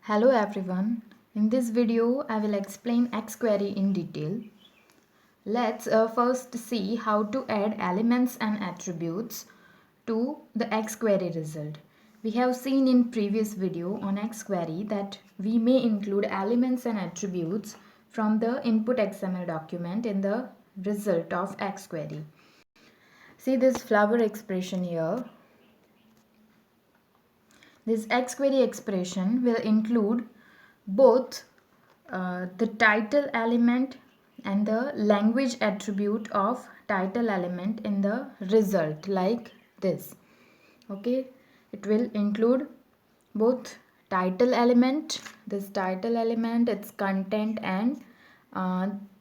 Hello everyone. In this video, I will explain XQuery in detail. Let's first see how to add elements and attributes to the XQuery result. We have seen in previous video on XQuery that we may include elements and attributes from the input XML document in the result of XQuery. See this flower expression here. This XQuery expression will include both the title element and the language attribute of title element in the result like this. Okay, it will include both title element, this title element, its content, and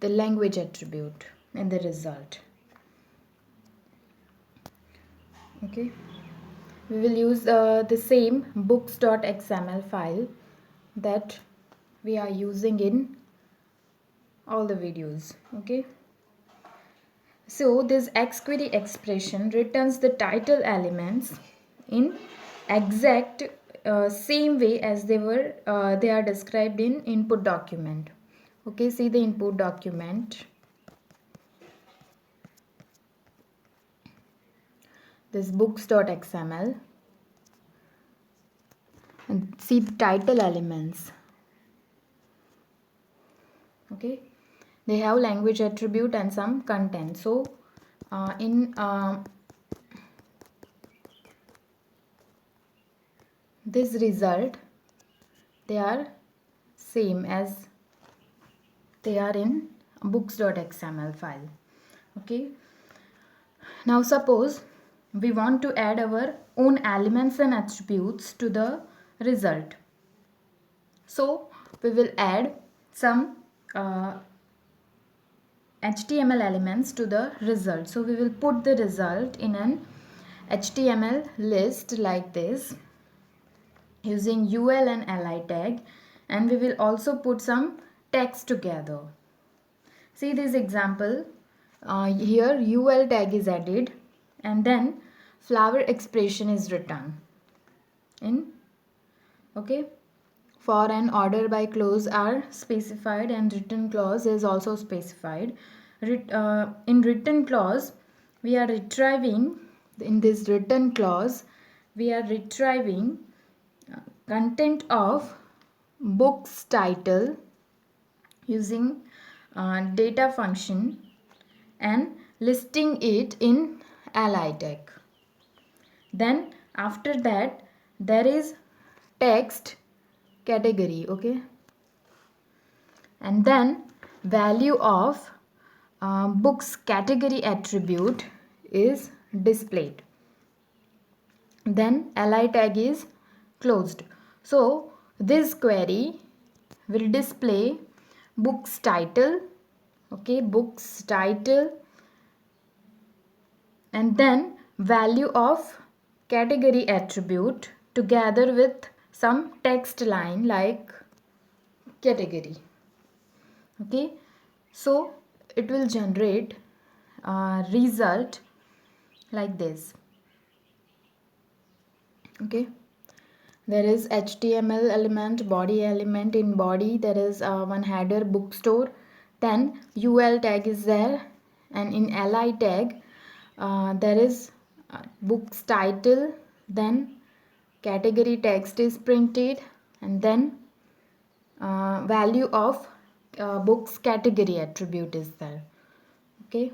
the language attribute in the result. Okay, we will use the same books.xml file that we are using in all the videos. Okay, so this XQuery expression returns the title elements in exact same way as they are described in input document. Okay, see the input document. This books.xml, and see the title elements. Okay, they have language attribute and some content. So in this result, they are same as they are in books.xml file. Okay, now suppose we want to add our own elements and attributes to the result. So we will add some HTML elements to the result. So we will put the result in an HTML list like this using UL and li tag, and we will also put some text together. See this example. Here UL tag is added and then flower expression is written in. Okay, for an order by clause are specified and return clause is also specified. In return clause, we are retrieving, in this return clause, we are retrieving content of book's title using data function and listing it in li tag. Then after that there is text category. Okay, and then value of books category attribute is displayed. Then li tag is closed. So this query will display books title. Okay, books title, and then value of category attribute together with some text line like category. Okay, so it will generate a result like this. Okay, there is HTML element, body element. In body there is one header bookstore, then UL tag is there, and in li tag there is books title, then category text is printed, and then value of books category attribute is there. Okay,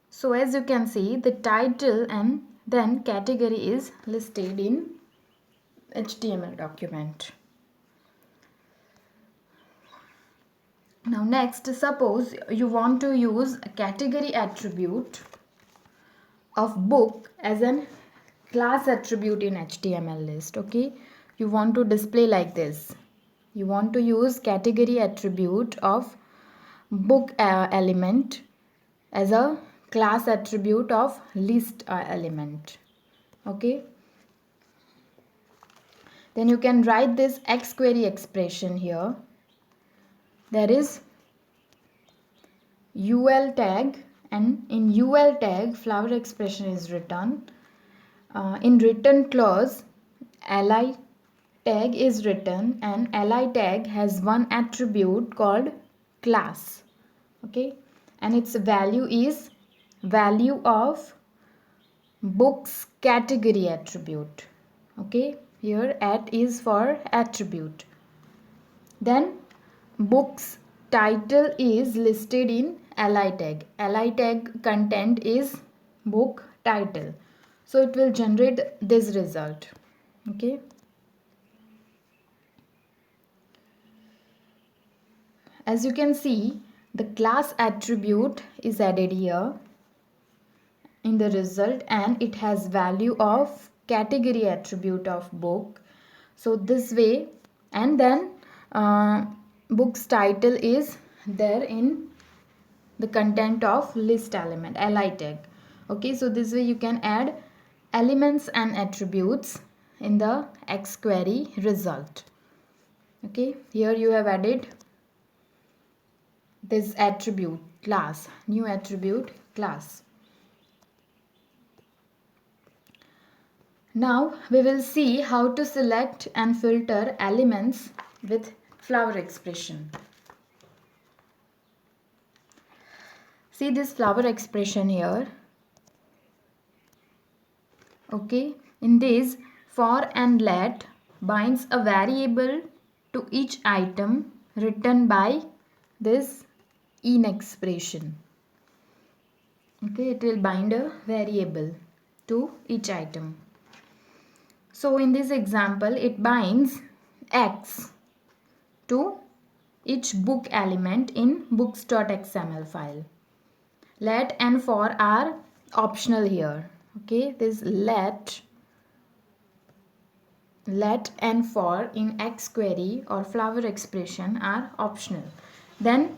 so as you can see, the title and then category is listed in HTML document. Now next, suppose you want to use a category attribute of book as an class attribute in HTML list. Okay, you want to display like this. You want to use category attribute of book element as a class attribute of list element. Okay, then you can write this XQuery expression here. There is UL tag, and in UL tag flower expression is written. in return clause, li tag is written, and li tag has one attribute called class. Okay, and its value is value of books category attribute. Okay, here at is for attribute. Then books title is listed in li tag. Li tag content is book title, so it will generate this result. Okay, as you can see, the class attribute is added here in the result, and it has value of category attribute of book. So this way, and then book's title is there in the content of list element li tag. Okay, so this way you can add elements and attributes in the XQuery result. Okay, here you have added this attribute class, new attribute class. Now we will see how to select and filter elements with flower expression. See this flower expression here. Okay, in this for and let binds a variable to each item written by this in expression. Okay, it will bind a variable to each item. So in this example, it binds X to each book element in books.xml file. Let and for are optional here. Okay, this let and for in XQuery or flower expression are optional. Then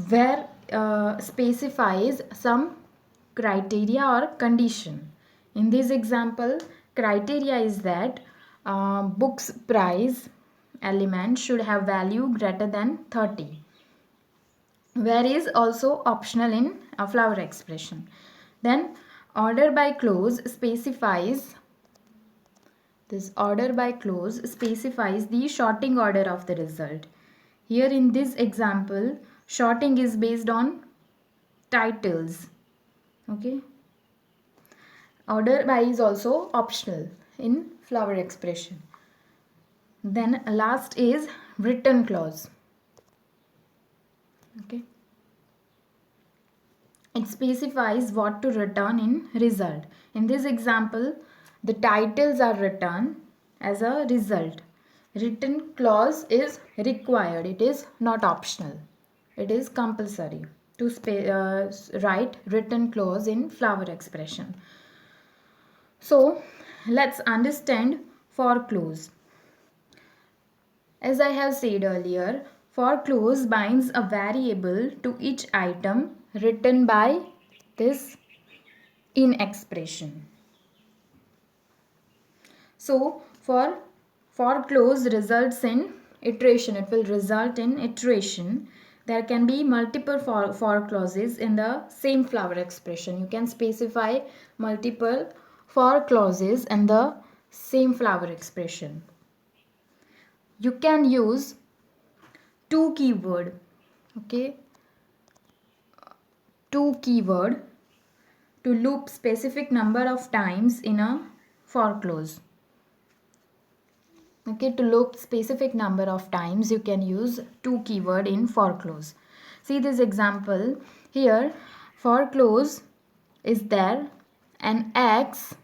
where specifies some criteria or condition. In this example, criteria is that books price element should have value greater than 30, where is also optional in a flower expression. Then order by clause specifies the sorting order of the result. Here in this example, sorting is based on titles. Okay, order by is also optional in flower expression. Then last is return clause. Okay, it specifies what to return in result. In this example, the titles are returned as a result. Return clause is required, it is not optional, it is compulsory to write return clause in flower expression. So let's understand for clause. As I have said earlier, for clause binds a variable to each item written by this in expression. So for clause results in iteration, it will result in iteration. There can be multiple for clauses in the same flower expression. You can specify multiple for clauses in the same flower expression. You can use two keyword, okay, two keyword to loop specific number of times in a for clause. Okay, to loop specific number of times you can use two keyword in for clause. See this example here, for clause is there and X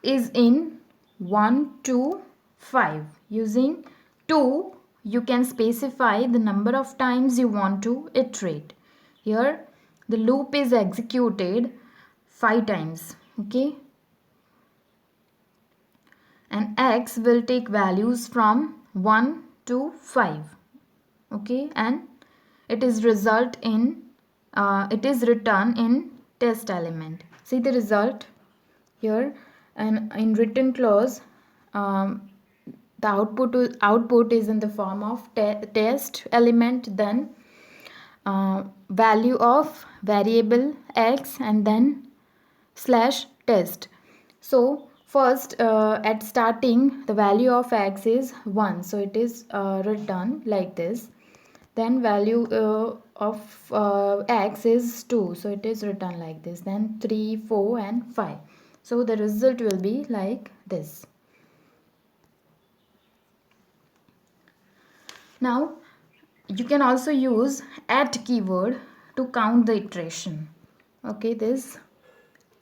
is in 1 to 5. Using 2 you can specify the number of times you want to iterate. Here the loop is executed 5 times. Okay, and X will take values from 1 to 5. Okay, and it is result in it is written in test element. See the result here, and in written clause the output is in the form of test element, then value of variable X, and then /test. So first at starting the value of x is 1, so it is written like this. Then value of x is 2, so it is written like this. Then 3, 4 and 5. So the result will be like this. Now you can also use at keyword to count the iteration. Okay, this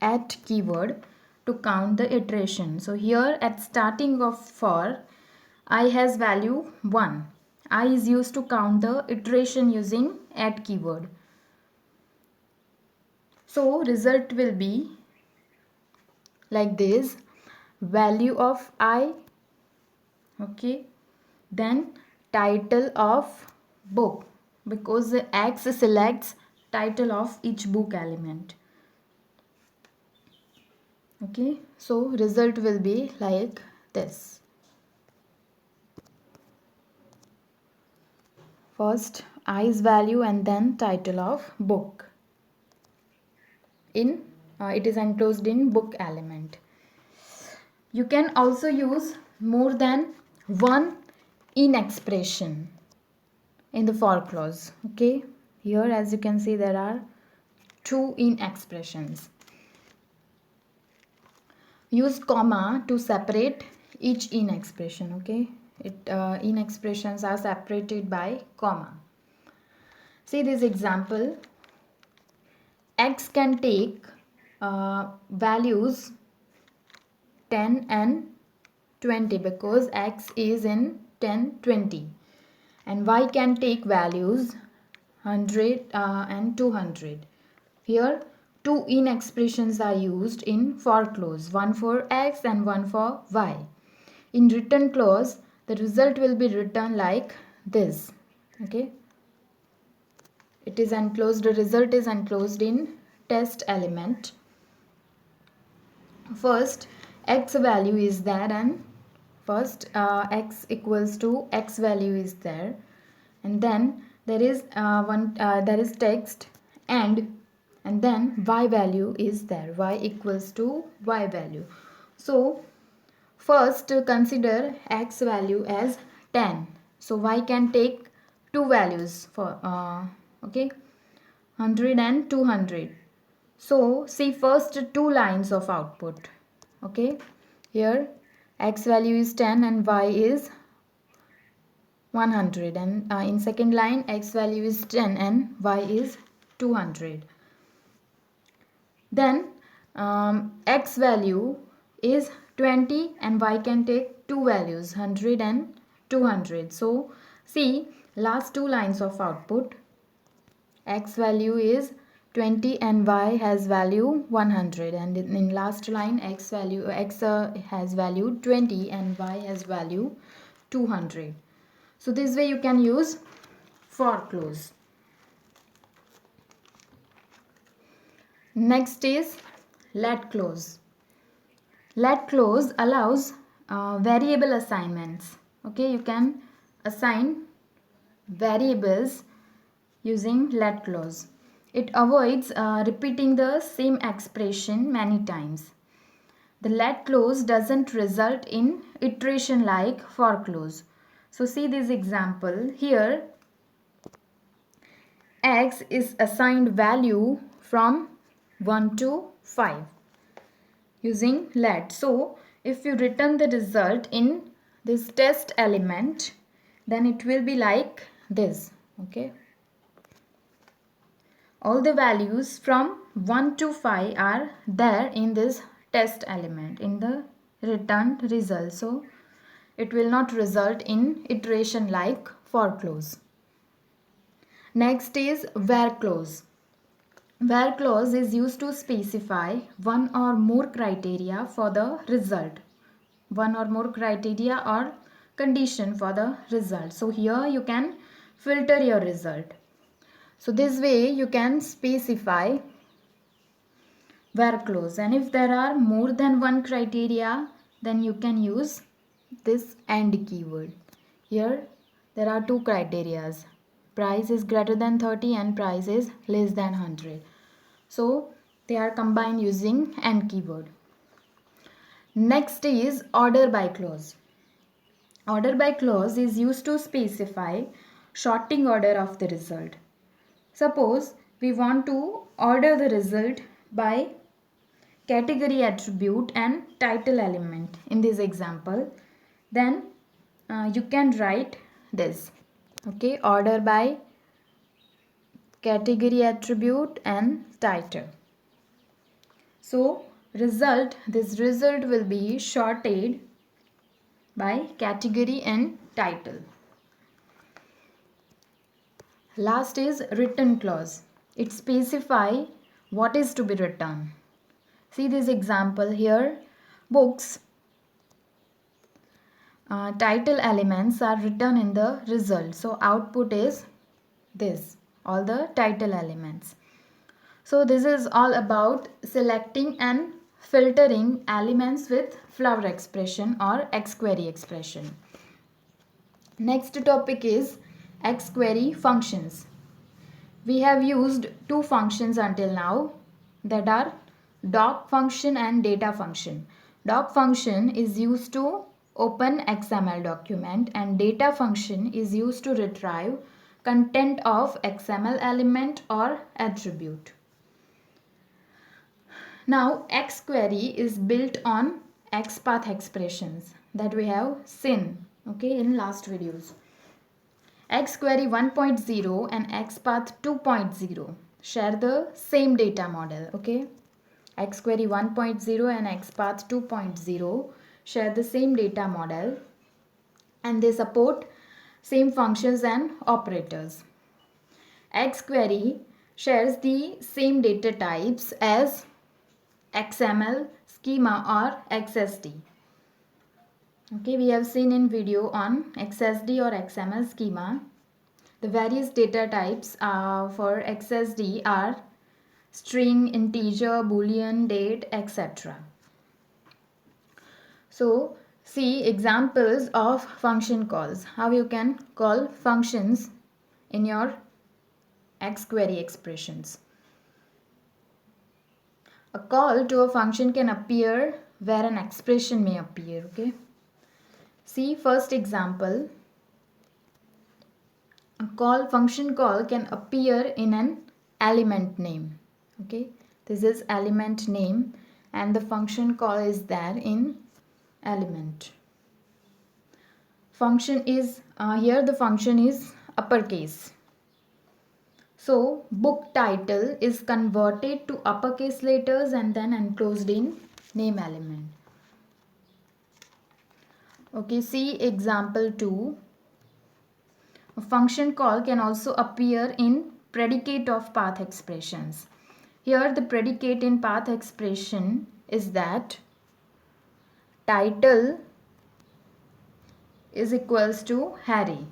at keyword to count the iteration. So here at starting of for, I has value 1. I is used to count the iteration using at keyword. So result will be like this: value of I, okay, then title of book, because the X selects title of each book element. Okay, so result will be like this. First I's value and then title of book. In it is enclosed in book element. You can also use more than one in expression in the for clause. Okay, here as you can see there are two in expressions. Use comma to separate each in expression. Okay, in expressions are separated by comma. See this example: x can take values 10 and 20 because x is in 10, 20, and y can take values 100 and 200. Here two in expressions are used in for clause, one for x and one for y. In return clause the result will be written like this. Okay, it is enclosed, the result is enclosed in test element. First x value is there, and first x equals to x value is there, and then there is there is text and then y value is there, y equals to y value. So first consider x value as 10, so y can take two values for okay, 100 and 200. So see first two lines of output. Okay, here x value is 10 and y is 100, and in second line x value is 10 and y is 200. Then x value is 20 and y can take two values 100 and 200. So see last two lines of output, x value is 20 and y has value 100, and in last line x has value 20 and y has value 200. So this way you can use for clause. Next is let clause. Let clause allows variable assignments. Okay, you can assign variables using let clause. It avoids repeating the same expression many times. The let clause doesn't result in iteration like for clause. So see this example here. X is assigned value from 1 to 5 using let. So if you return the result in this test element, then it will be like this. Okay, all the values from 1 to 5 are there in this test element in the returned result. So it will not result in iteration like for clause. Next is where clause. Where clause is used to specify one or more criteria for the result. One or more criteria or condition for the result. So here you can filter your result. So this way you can specify where clause, and if there are more than one criteria then you can use this AND keyword. Here there are two criterias. Price is greater than 30 and price is less than 100. So They are combined using AND keyword. Next is order by clause. Order by clause is used to specify sorting order of the result. Suppose we want to order the result by category attribute and title element in this example, then you can write this. Okay, order by category attribute and title. So this result will be sorted by category and title. Last is return clause. It specifies what is to be returned. See this example here. Books title elements are written in the result. So output is this, all the title elements. So this is all about selecting and filtering elements with flower expression or XQuery expression. Next topic is XQuery functions. We have used two functions until now, that are doc function and data function. Doc function is used to open XML document and data function is used to retrieve content of XML element or attribute. Now XQuery is built on XPath expressions that we have seen, okay, in last videos. XQuery 1.0 and XPath 2.0 share the same data model, okay. XQuery 1.0 and XPath 2.0 share the same data model and they support same functions and operators. XQuery shares the same data types as XML, schema or XSD. Okay, we have seen in video on XSD or XML schema. The various data types for XSD are string, integer, boolean, date, etc. So see examples of function calls. How you can call functions in your XQuery expressions. A call to a function can appear where an expression may appear, okay. See first example. A function call can appear in an element name, okay. This is element name and the function call is there in element. Function is here the function is uppercase. So book title is converted to uppercase letters and then enclosed in name element. Okay, see example 2. A function call can also appear in predicate of path expressions. Here the predicate in path expression is that title is equals to Harry.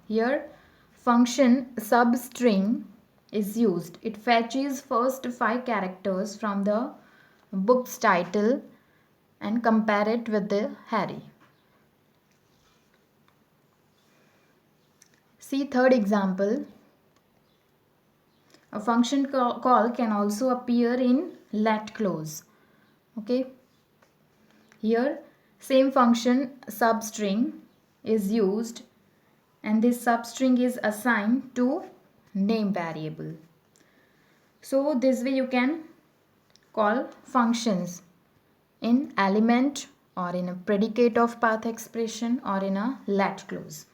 Here function substring is used. It fetches first 5 characters from the book's title and compare it with the Harry. See third example. A function call can also appear in let clause. Okay. Here same function substring is used and this substring is assigned to name variable. So this way you can call functions in element or in a predicate of path expression or in a let clause.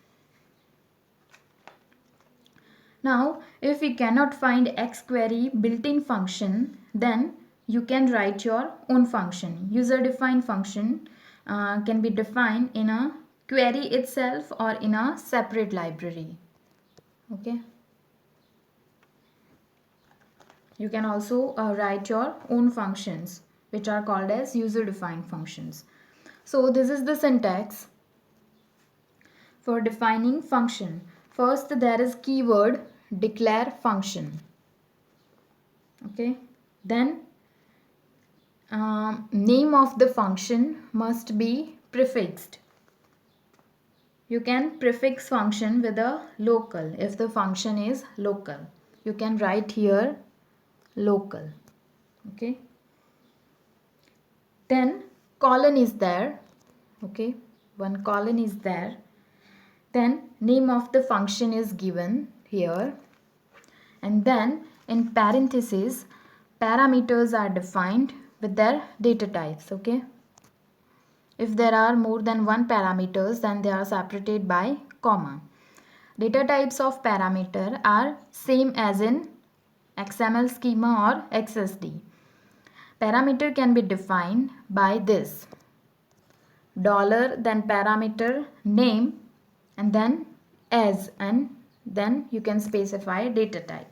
Now if we cannot find XQuery built-in function, then you can write your own function. User defined function can be defined in a query itself or in a separate library. Okay. You can also write your own functions which are called as user defined functions. So this is the syntax for defining function. First there is keyword declare function. Okay. Then name of the function must be prefixed. You can prefix function with a local if the function is local. You can write here local. Okay, then colon is there. Okay, one colon is there. Then name of the function is given here, and then in parentheses parameters are defined with their data types. Okay, if there are more than one parameters, then they are separated by comma. Data types of parameter are same as in XML schema or XSD. Parameter can be defined by this dollar, then parameter name, and then as, and then you can specify data type.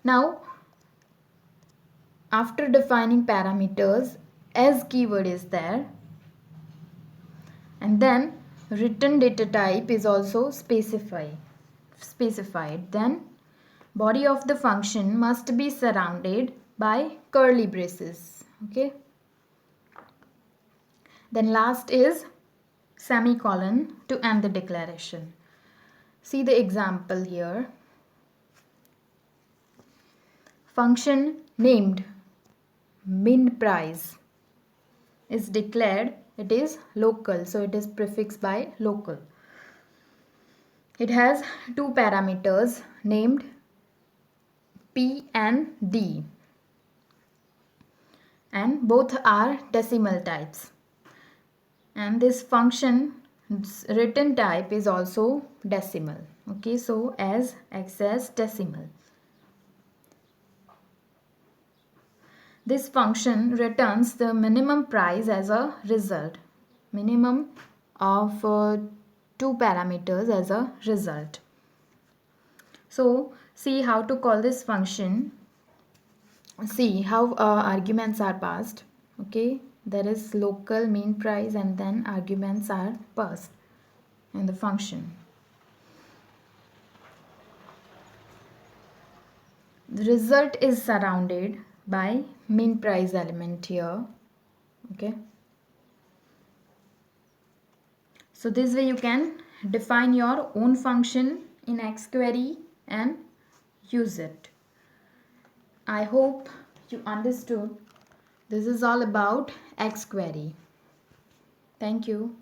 Now after defining parameters, as keyword is there, and then return data type is also specified. Then body of the function must be surrounded by curly braces. Okay, then last is semicolon to end the declaration. See the example here. Function named min price is declared, it is local, so it is prefixed by local. It has two parameters named P and D, and both are decimal types, and this function's return type is also decimal. Okay, so as access decimal. This function returns the minimum price as a result, minimum of two parameters as a result. So see how to call this function. See how arguments are passed. Okay, there is local mean price and then arguments are passed in the function. The result is surrounded by mean price element here. Okay, so this way you can define your own function in XQuery and use it. I hope you understood. This is all about XQuery. Thank you.